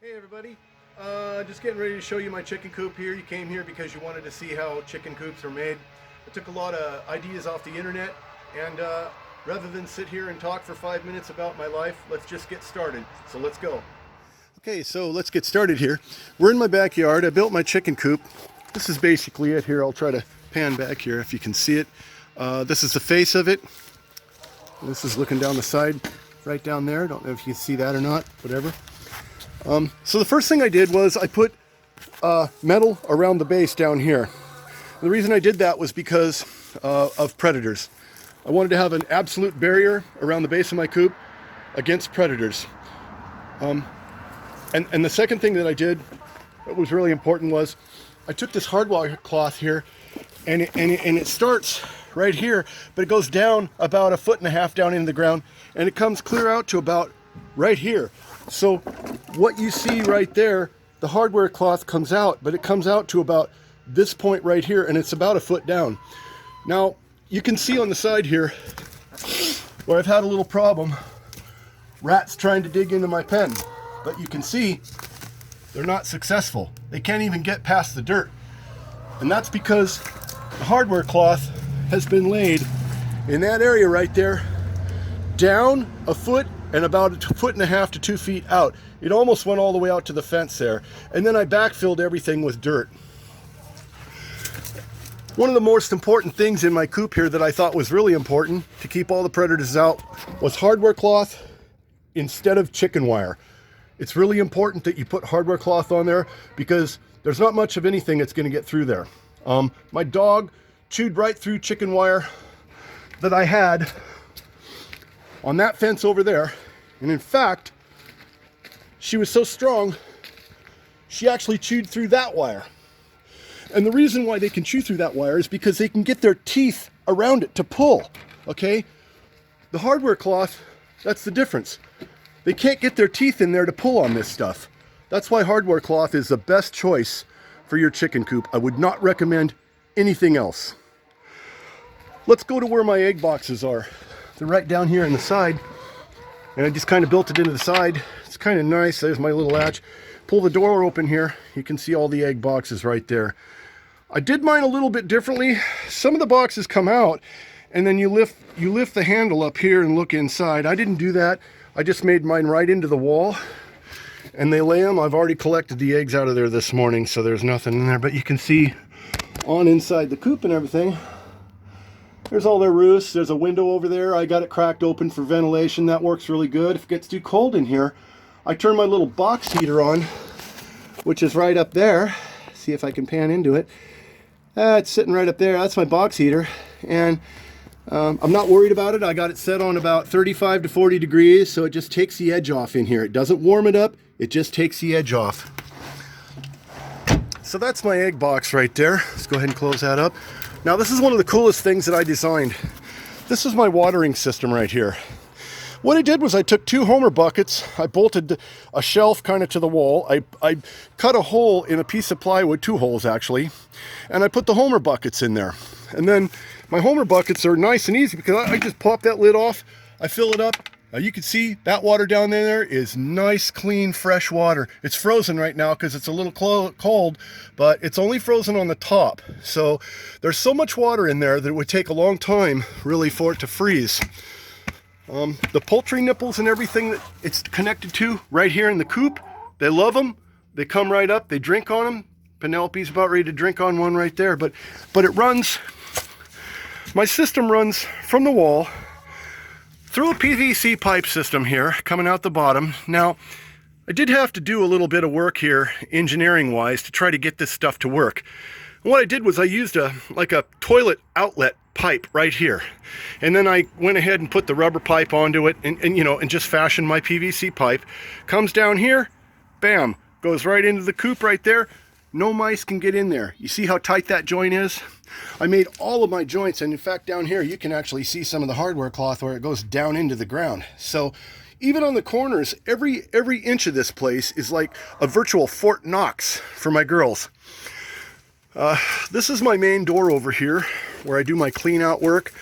Hey everybody, just getting ready to show you my chicken coop here. You came here because you wanted to see how chicken coops are made. I took a lot of ideas off the internet, and rather than sit here and talk for 5 minutes about my life, let's just get started. So let's go. Okay, so let's get started here. We're in my backyard. I built my chicken coop. This is basically it here. I'll try to pan back here if you can see it. This is the face of it. This is looking down the side right down there. Don't know if you can see that or not, whatever. So the first thing I did was I put metal around the base down here. The reason I did that was because of predators. I wanted to have an absolute barrier around the base of my coop against predators. And the second thing that I did that was really important was I took this hardwire cloth here, and it starts right here, but it goes down about 1.5 feet down into the ground, and it comes clear out to about right here. So what you see right there, the hardware cloth comes out, but it comes out to about this point right here, and it's about 1 foot down. Now you can see on the side here where I've had a little problem, rats trying to dig into my pen, but you can see they're not successful. They can't even get past the dirt, and that's because the hardware cloth has been laid in that area right there, down 1 foot and about 1.5 feet to 2 feet out. It almost went all the way out to the fence there. And then I backfilled everything with dirt. One of the most important things in my coop here that I thought was really important to keep all the predators out was hardware cloth instead of chicken wire. It's really important that you put hardware cloth on there because there's not much of anything that's going to get through there. My dog chewed right through chicken wire that I had on that fence over there, and in fact she was so strong she actually chewed through that wire. And the reason why they can chew through that wire is because they can get their teeth around it to pull. Okay, the hardware cloth, that's the difference. They can't get their teeth in there to pull on this stuff. That's why hardware cloth is the best choice for your chicken coop. I would not recommend anything else. Let's go to where my egg boxes are. They're right down here on the side, and I just kind of built it into the side. It's kind of nice. There's my little latch. Pull the door open here. You can see all the egg boxes right there. I did mine a little bit differently. Some of the boxes come out, and then you lift the handle up here and look inside. I didn't do that. I just made mine right into the wall, and they lay them. I've already collected the eggs out of there this morning, so there's nothing in there. But you can see on inside the coop and everything, there's all their roosts. There's a window over there. I got it cracked open for ventilation. That works really good. If it gets too cold in here, I turn my little box heater on, which is right up there. See if I can pan into it. It's sitting right up there. That's my box heater. And I'm not worried about it. I got it set on about 35 to 40 degrees, so it just takes the edge off in here. It doesn't warm it up. It just takes the edge off. So that's my egg box right there. Let's go ahead and close that up. Now this is one of the coolest things that I designed. This is my watering system right here. What I did was I took 2 Homer buckets, I bolted a shelf kind of to the wall, I cut a hole in a piece of plywood, 2 holes actually, and I put the Homer buckets in there. And then my Homer buckets are nice and easy because I just pop that lid off, I fill it up. You can see that water down there is nice, clean, fresh water. It's frozen right now because it's a little cold, but it's only frozen on the top. So there's so much water in there that it would take a long time really for it to freeze. The poultry nipples and everything that it's connected to right here in the coop, they love them. They come right up, they drink on them. Penelope's about ready to drink on one right there, but it runs, my system runs from the wall through a PVC pipe system here coming out the bottom. Now, I did have to do a little bit of work here engineering-wise to try to get this stuff to work. And what I did was I used a toilet outlet pipe right here. And then I went ahead and put the rubber pipe onto it and just fashioned my PVC pipe. Comes down here, bam, goes right into the coop right there. No mice can get in there. You see how tight that joint is? I made all of my joints, and in fact down here you can actually see some of the hardware cloth where it goes down into the ground. So even on the corners, every inch of this place is like a virtual Fort Knox for my girls. This is my main door over here where I do my clean out work.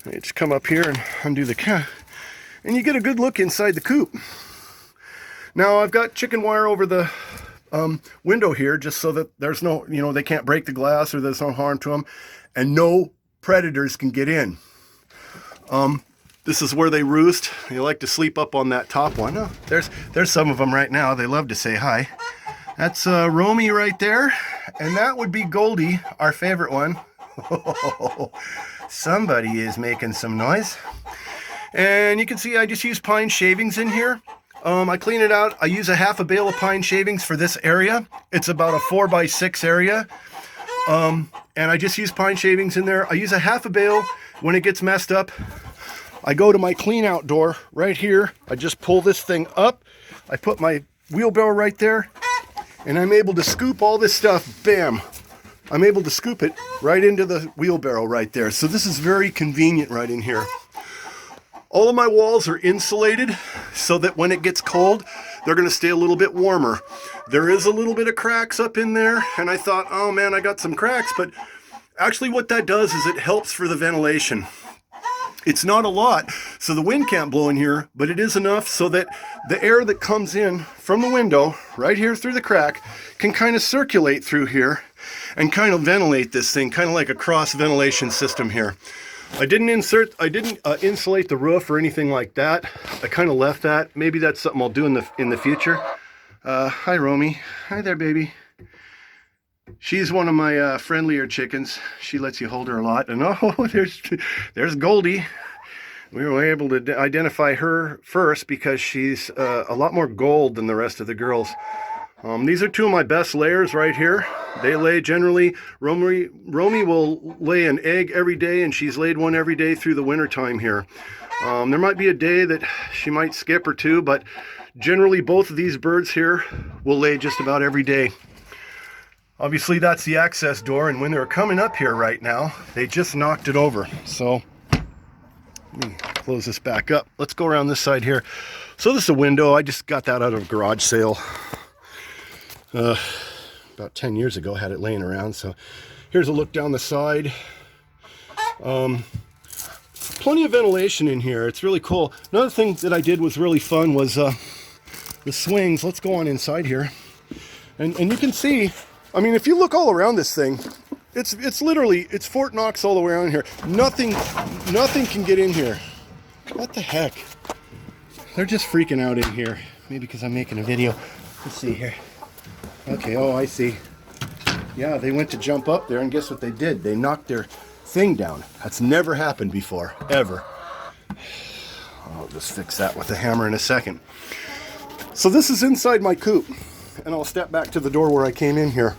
I just come up here and undo the cap, and you get a good look inside the coop. Now I've got chicken wire over the window here just so that there's no, they can't break the glass or there's no harm to them, and no predators can get in. This is where they roost. They like to sleep up on that top one. Oh, there's some of them right now. They love to say hi. That's Romy right there, and that would be Goldie, our favorite one. Somebody is making some noise. And you can see I just use pine shavings in here. I clean it out. I use a half a bale of pine shavings for this area. It's about a 4x6 area. And I just use pine shavings in there. I use a half a bale when it gets messed up. I go to my clean out door right here. I just pull this thing up. I put my wheelbarrow right there, and I'm able to scoop all this stuff. Bam! I'm able to scoop it right into the wheelbarrow right there. So this is very convenient right in here. All of my walls are insulated so that when it gets cold, they're going to stay a little bit warmer. There is a little bit of cracks up in there, and I thought, oh man, I got some cracks, but actually what that does is it helps for the ventilation. It's not a lot, so the wind can't blow in here, but it is enough so that the air that comes in from the window, right here through the crack, can kind of circulate through here and kind of ventilate this thing, kind of like a cross ventilation system here. I didn't insulate the roof or anything like that. I kind of left that. Maybe that's something I'll do in the future. Hi, Romy. Hi there, baby. She's one of my friendlier chickens. She lets you hold her a lot. And oh, there's Goldie. We were able to identify her first because she's a lot more gold than the rest of the girls. These are two of my best layers right here. They lay generally, Romy will lay an egg every day, and she's laid one every day through the winter time here. There might be a day that she might skip or two, but generally both of these birds here will lay just about every day. Obviously that's the access door, and when they're coming up here right now, they just knocked it over. So let me close this back up. Let's go around this side here. So this is a window. I just got that out of a garage sale about 10 years ago, had it laying around. So here's a look down the side. Plenty of ventilation in here. It's really cool. Another thing that I did was really fun was the swings. Let's go on inside here. And you can see, I mean, if you look all around this thing, it's literally, it's Fort Knox all the way around here. Nothing can get in here. What the heck? They're just freaking out in here. Maybe because I'm making a video. Let's see here. Okay, oh, I see. Yeah, they went to jump up there, and guess what they did? They knocked their thing down. That's never happened before, ever. I'll just fix that with a hammer in a second. So this is inside my coop, and I'll step back to the door where I came in here.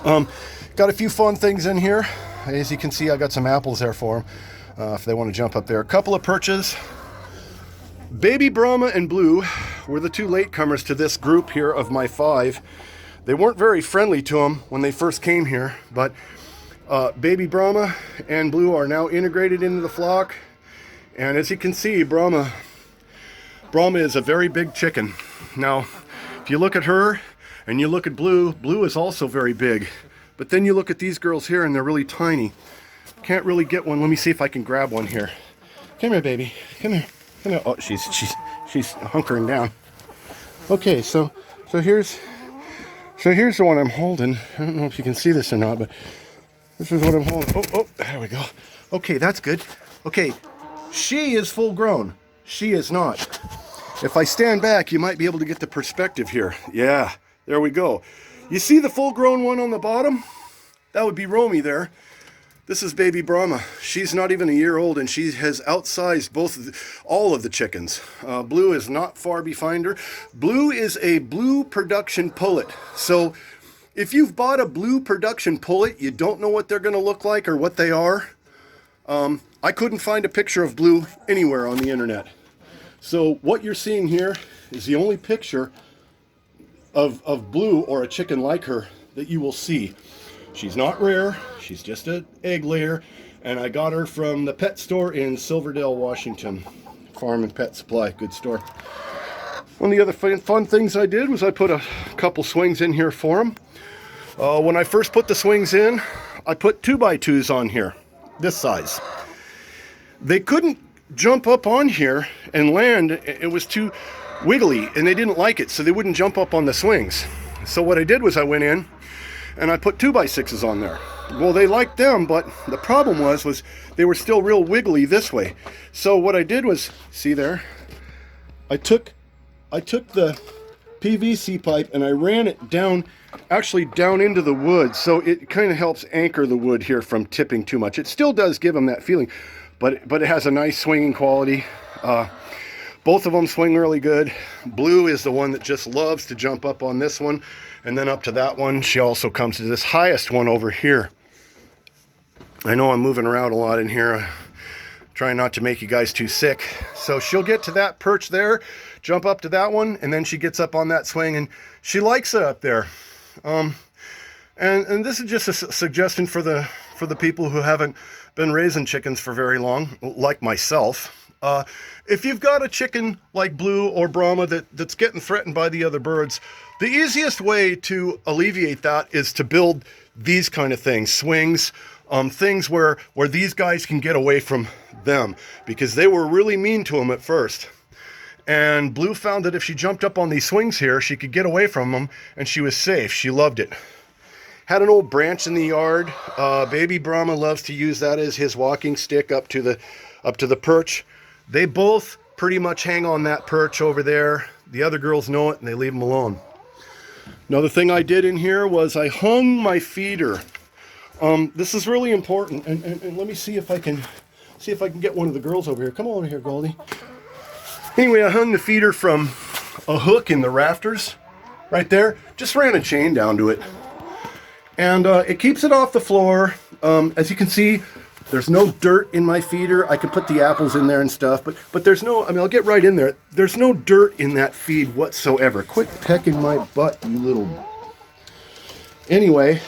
Got a few fun things in here. As you can see, I got some apples there for them, if they want to jump up there. A couple of perches. Baby Brahma and Blue were the two latecomers to this group here of my 5. They weren't very friendly to them when they first came here, but Baby Brahma and Blue are now integrated into the flock. And as you can see, Brahma is a very big chicken. Now, if you look at her and you look at Blue, Blue is also very big. But then you look at these girls here and they're really tiny. Can't really get one. Let me see if I can grab one here. Come here, baby. Come here. Come here. Oh, she's hunkering down. Okay, so here's the one I'm holding. I don't know if you can see this or not, but this is what I'm holding. Oh, there we go. Okay, that's good. Okay, she is full grown. She is not. If I stand back, you might be able to get the perspective here. Yeah, there we go. You see the full-grown one on the bottom? That would be Romy there. This is Baby Brahma. She's not even a year old, and she has outsized all of the chickens. Blue is not far behind her. Blue is a blue production pullet. So if you've bought a blue production pullet, you don't know what they're going to look like or what they are. I couldn't find a picture of Blue anywhere on the internet. So what you're seeing here is the only picture of Blue or a chicken like her that you will see. She's not rare, she's just an egg layer, and I got her from the pet store in Silverdale, Washington. Farm and Pet Supply, good store. One of the other fun things I did was I put a couple swings in here for them. When I first put the swings in, I put 2x2s on here, this size. They couldn't jump up on here and land. It was too, wiggly, and they didn't like it, so they wouldn't jump up on the swings. So what I did was I went in and I put 2x6s on there. Well, they liked them, but the problem was they were still real wiggly this way. So what I did was, see there, I took the PVC pipe and I ran it down, actually down into the wood, so it kind of helps anchor the wood here from tipping too much. It still does give them that feeling, but it has a nice swinging quality. Both of them swing really good. Blue is the one that just loves to jump up on this one and then up to that one. She also comes to this highest one over here. I know I'm moving around a lot in here, trying not to make you guys too sick. So she'll get to that perch there, jump up to that one, and then she gets up on that swing and she likes it up there. And this is just a suggestion for the people who haven't been raising chickens for very long, like myself. If you've got a chicken like Blue or Brahma that's getting threatened by the other birds, the easiest way to alleviate that is to build these kind of things, swings, things where these guys can get away from them, because they were really mean to them at first. And Blue found that if she jumped up on these swings here, she could get away from them and she was safe. She loved it. Had an old branch in the yard. Baby Brahma loves to use that as his walking stick up to the perch. They both pretty much hang on that perch over there. The other girls know it and they leave them alone. Another thing I did in here was I hung my feeder. This is really important, and let me see if I can get one of the girls over here. Come on over here, Goldie. Anyway, I hung the feeder from a hook in the rafters right there. Just ran a chain down to it. And it keeps it off the floor. As you can see, there's no dirt in my feeder. I can put the apples in there and stuff, but there's no, I mean, I'll get right in there. There's no dirt in that feed whatsoever. Quit pecking my butt, you little... Anyway,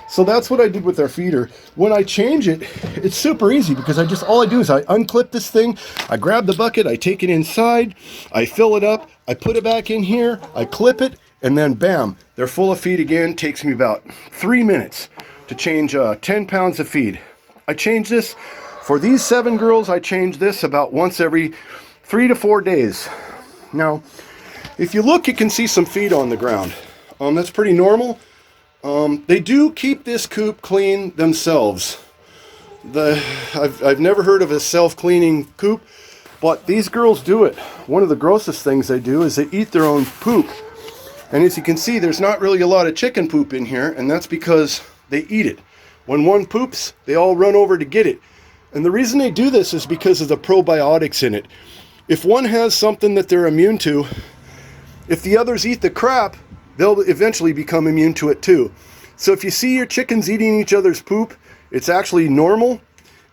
so that's what I did with our feeder. When I change it, it's super easy, because all I do is I unclip this thing, I grab the bucket, I take it inside, I fill it up, I put it back in here, I clip it, and then bam, they're full of feed again. Takes me about 3 minutes to change 10 pounds of feed. I change this, for these 7 girls, I change this about once every 3 to 4 days. Now, if you look, you can see some feed on the ground. That's pretty normal. They do keep this coop clean themselves. I've never heard of a self-cleaning coop, but these girls do it. One of the grossest things they do is they eat their own poop. And as you can see, there's not really a lot of chicken poop in here, and that's because they eat it. When one poops, they all run over to get it. And the reason they do this is because of the probiotics in it. If one has something that they're immune to, if the others eat the crap, they'll eventually become immune to it too. So if you see your chickens eating each other's poop, it's actually normal,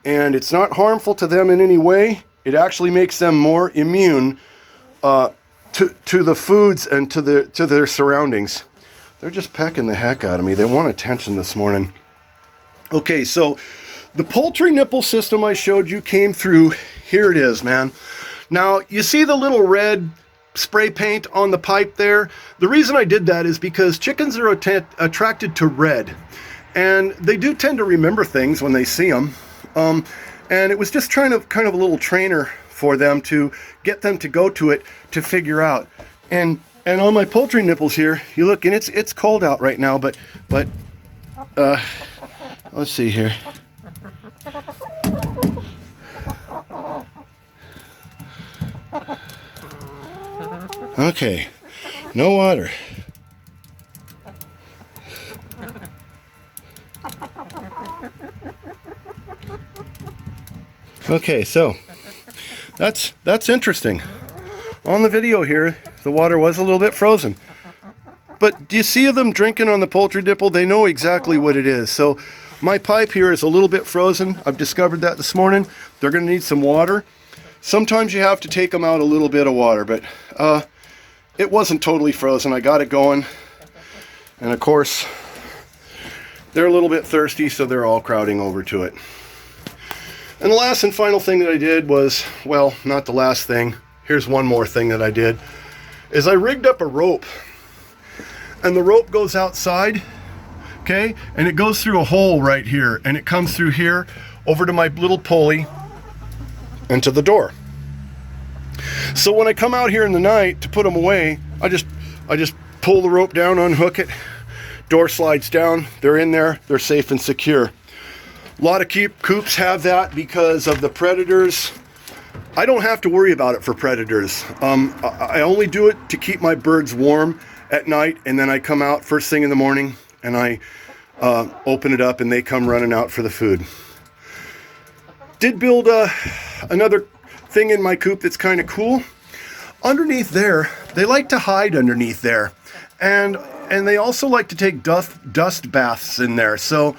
and it's not harmful to them in any way. It actually makes them more immune to the foods and to their surroundings. They're just pecking the heck out of me. They want attention this morning. Okay, so the poultry nipple system I showed you came through. Here it is, man. Now, you see the little red spray paint on the pipe there? The reason I did that is because chickens are attracted to red. And they do tend to remember things when they see them. And it was just kind of a little trainer for them to get them to go to it to figure out. And on my poultry nipples here, you look, and it's cold out right now, but let's see here. Okay, no water. Okay, so that's interesting. On the video here, the water was a little bit frozen. But do you see them drinking on the poultry nipple? They know exactly what it is. So my pipe here is a little bit frozen. I've discovered that this morning. They're going to need some water. Sometimes you have to take them out a little bit of water, but it wasn't totally frozen. I got it going. And of course, they're a little bit thirsty, so they're all crowding over to it. And the last and final thing that I did was, well, not the last thing. Here's one more thing that I did, is I rigged up a rope. And the rope goes outside, okay? And it goes through a hole right here, and it comes through here over to my little pulley and to the door. So when I come out here in the night to put them away, I just pull the rope down, unhook it, door slides down, they're in there, they're safe and secure. A lot of coops have that because of the predators. I don't have to worry about it for predators. I only do it to keep my birds warm at night, and then I come out first thing in the morning and I open it up and they come running out for the food. Did build another thing in my coop that's kind of cool. Underneath there, they like to hide underneath there, and they also like to take dust baths in there. So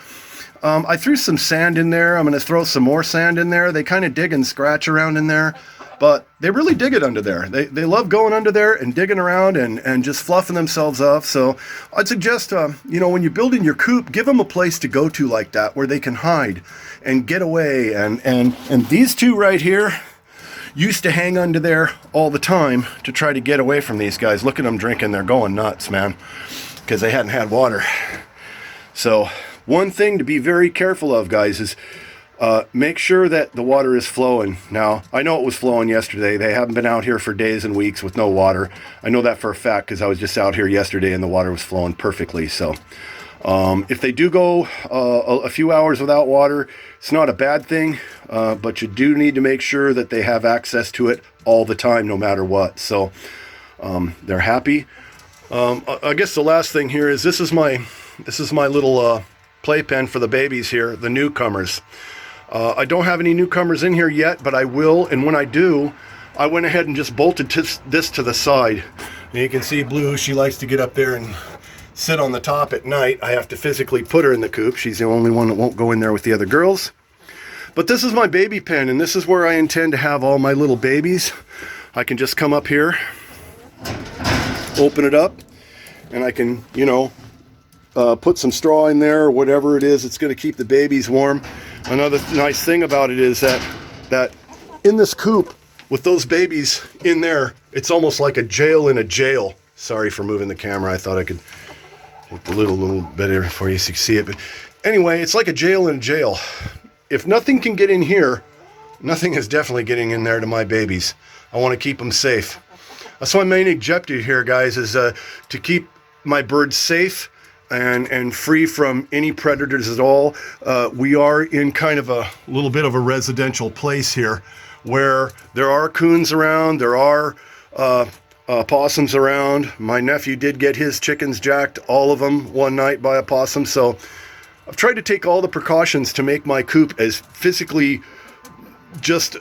I threw some sand in there. I'm going to throw some more sand in there. They kind of dig and scratch around in there, but they really dig it under there. They love going under there and digging around and just fluffing themselves up. So I'd suggest, you know, when you're building your coop, give them a place to go to like that where they can hide and get away. And these two right here used to hang under there all the time to try to get away from these guys. Look at them drinking. They're going nuts, man, because they hadn't had water. So one thing to be very careful of, guys, is make sure that the water is flowing. Now, I know it was flowing yesterday. They haven't been out here for days and weeks with no water. I know that for a fact because I was just out here yesterday and the water was flowing perfectly. So if they do go a few hours without water, it's not a bad thing, but you do need to make sure that they have access to it all the time, no matter what. So they're happy. I guess the last thing here is this is my little playpen for the babies here, the newcomers. I don't have any newcomers in here yet, but I will, and when I do, I went ahead and just bolted this to the side. And you can see Blue, she likes to get up there and sit on the top at night. I have to physically put her in the coop. She's the only one that won't go in there with the other girls. But this is my baby pen, and this is where I intend to have all my little babies. I can just come up here, open it up, and I can, you know, put some straw in there or whatever it is. It's going to keep the babies warm. Another nice thing about it is that in this coop with those babies in there, it's almost like a jail in a jail. Sorry for moving the camera. I thought I could get the little better for you so you can see it. But anyway, it's like a jail in a jail. If nothing can get in here, nothing is definitely getting in there to my babies. I want to keep them safe. That's my main objective here, guys, is to keep my birds safe and free from any predators at all. We are in kind of a little bit of a residential place here where there are coons around, there are possums around. My nephew did get his chickens jacked, all of them, one night by a possum. So I've tried to take all the precautions to make my coop as physically just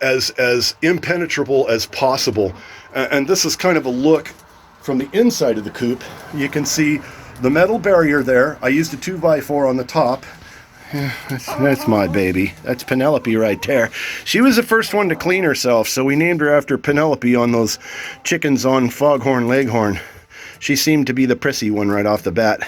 as impenetrable as possible. And this is kind of a look from the inside of the coop. You can see the metal barrier there. I used a 2x4 on the top. That's my baby. That's Penelope right there. She was the first one to clean herself, so we named her after Penelope on those chickens on Foghorn Leghorn. She seemed to be the prissy one right off the bat.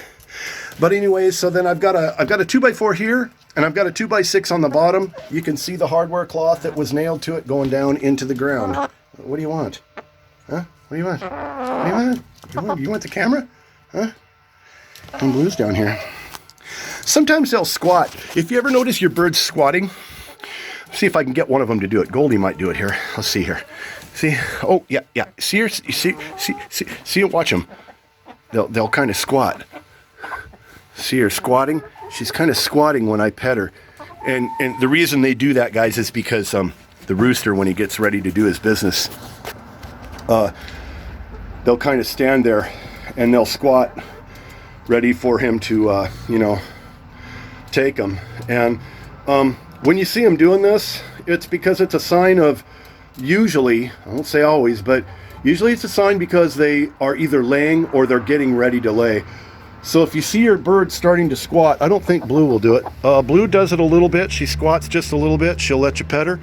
But anyways, so then I've got a 2x4 here, and I've got a 2x6 on the bottom. You can see the hardware cloth that was nailed to it going down into the ground. What do you want? Huh? What do you want? What do you want? You want the camera? Huh? And Blue's down here. Sometimes they'll squat. If you ever notice your birds squatting, see if I can get one of them to do it. Goldie might do it here. Let's see here. See? Oh, yeah. See her? See it? Watch them. They'll kind of squat. See her squatting? She's kind of squatting when I pet her. And the reason they do that, guys, is because the rooster, when he gets ready to do his business, they'll kind of stand there and they'll squat, ready for him to, take them. And when you see them doing this, it's because it's a sign of, usually, I won't say always, but usually it's a sign because they are either laying or they're getting ready to lay. So if you see your bird starting to squat, I don't think Blue will do it. Blue does it a little bit. She squats just a little bit. She'll let you pet her.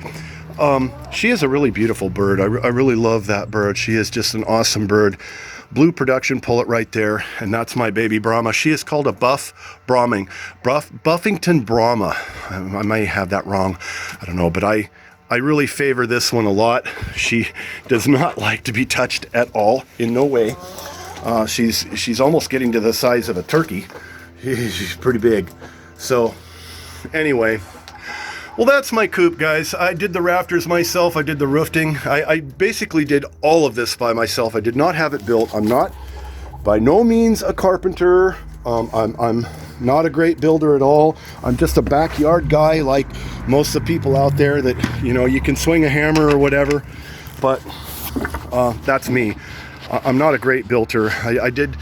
She is a really beautiful bird. I really love that bird. She is just an awesome bird. Blue production pullet right there, and that's my baby Brahma. She is called a Buffington Brahma. I may have that wrong. I don't know, but I really favor this one a lot. She does not like to be touched at all, in no way. She's almost getting to the size of a turkey. She's pretty big. So anyway, Well, that's my coop, guys. I did the rafters myself. I did the roofing. I basically did all of this by myself. I did not have it built. I'm not by no means a carpenter. I'm not a great builder at all. I'm just a backyard guy like most of the people out there that, you know, you can swing a hammer or whatever, but that's me. I'm not a great builder. I did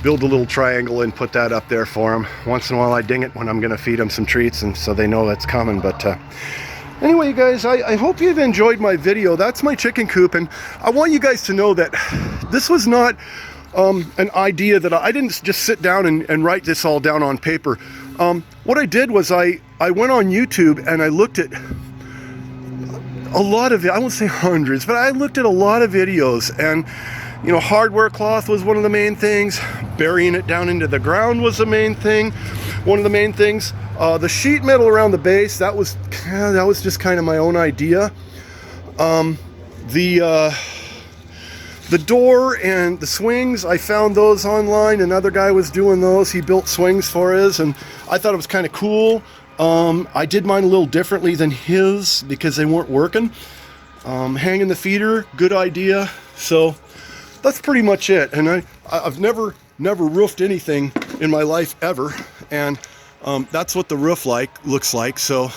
build a little triangle and put that up there for them. Once in a while I ding it when I'm gonna feed them some treats, and so they know that's coming. But anyway, you guys, I hope you've enjoyed my video. That's my chicken coop, and I want you guys to know that this was not an idea that I didn't just sit down and write this all down on paper. What I did was I went on YouTube and I looked at a lot of, I won't say hundreds, but I looked at a lot of videos, and you know, hardware cloth was one of the main things. Burying it down into the ground was the main thing. One of the main things. The sheet metal around the base, that was just kind of my own idea. The door and the swings, I found those online. Another guy was doing those. He built swings for us, and I thought it was kind of cool. I did mine a little differently than his because they weren't working. Hanging the feeder, good idea. So that's pretty much it. And I've never roofed anything in my life ever, and that's what the roof looks like. So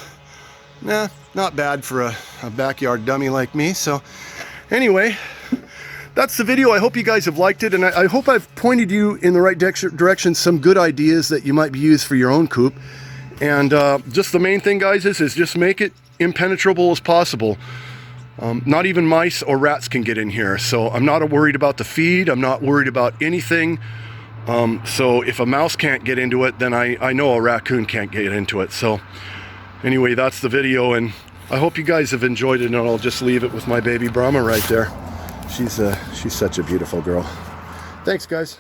nah, not bad for a backyard dummy like me. So anyway, that's the video. I hope you guys have liked it, and I hope I've pointed you in the right direction, some good ideas that you might be used for your own coop. And just the main thing, guys, is just make it impenetrable as possible. Not even mice or rats can get in here, so I'm not worried about the feed. I'm not worried about anything. So if a mouse can't get into it, then I know a raccoon can't get into it. So anyway, that's the video, and I hope you guys have enjoyed it, and I'll just leave it with my baby Brahma right there. She's such a beautiful girl. Thanks, guys.